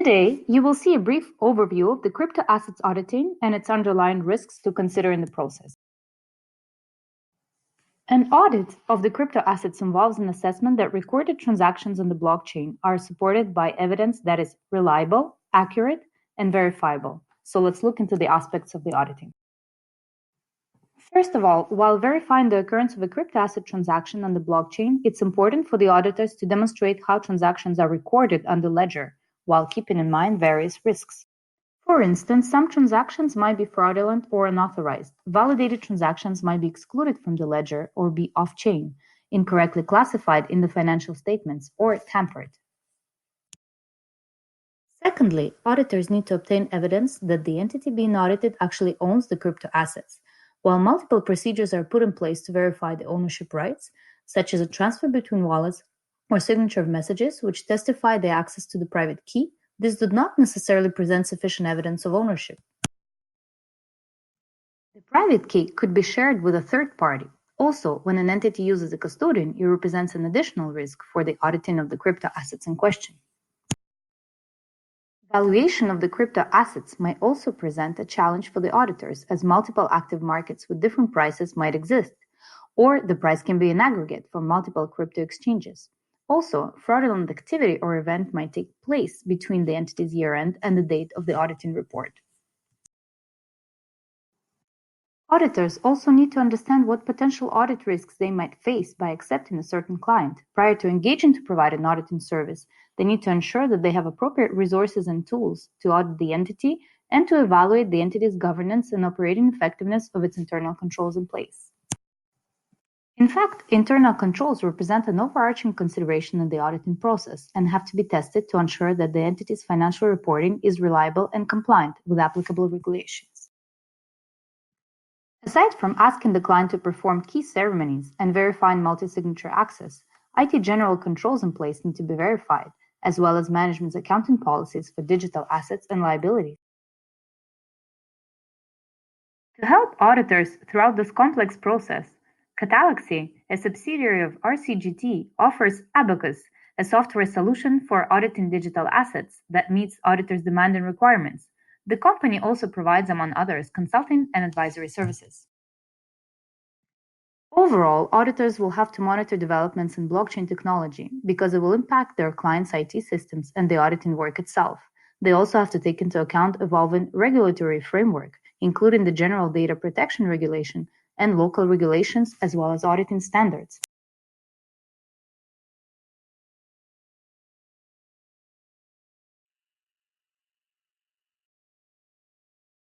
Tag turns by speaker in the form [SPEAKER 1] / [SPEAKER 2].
[SPEAKER 1] Today, you will see a brief overview of the crypto assets auditing and its underlying risks to consider in the process. An audit of the crypto assets involves an assessment that recorded transactions on the blockchain are supported by evidence that is reliable, accurate, and verifiable. So let's look into the aspects of the auditing. First of all, while verifying the occurrence of a crypto asset transaction on the blockchain, it's important for the auditors to demonstrate how transactions are recorded on the ledger, while keeping in mind various risks. For instance, some transactions might be fraudulent or unauthorized. Validated transactions might be excluded from the ledger or be off-chain, incorrectly classified in the financial statements, or tampered. Secondly, auditors need to obtain evidence that the entity being audited actually owns the crypto assets. While multiple procedures are put in place to verify the ownership rights, such as a transfer between wallets or signature of messages which testify the access to the private key, this does not necessarily present sufficient evidence of ownership. The private key could be shared with a third party. Also, when an entity uses a custodian, it represents an additional risk for the auditing of the crypto assets in question. Valuation of the crypto assets might also present a challenge for the auditors, as multiple active markets with different prices might exist, or the price can be an aggregate for multiple crypto exchanges. Also, fraudulent activity or event might take place between the entity's year-end and the date of the auditing report. Auditors also need to understand what potential audit risks they might face by accepting a certain client. Prior to engaging to provide an auditing service, they need to ensure that they have appropriate resources and tools to audit the entity and to evaluate the entity's governance and operating effectiveness of its internal controls in place. In fact, internal controls represent an overarching consideration in the auditing process and have to be tested to ensure that the entity's financial reporting is reliable and compliant with applicable regulations. Aside from asking the client to perform key ceremonies and verifying multi-signature access, IT general controls in place need to be verified, as well as management's accounting policies for digital assets and liabilities. To help auditors throughout this complex process, Catalaxy, a subsidiary of RCGT, offers Abacus, a software solution for auditing digital assets that meets auditors' demand and requirements. The company also provides, among others, consulting and advisory services. Overall, auditors will have to monitor developments in blockchain technology because it will impact their clients' IT systems and the auditing work itself. They also have to take into account evolving regulatory framework, including the General Data Protection Regulation and local regulations, as well as auditing standards.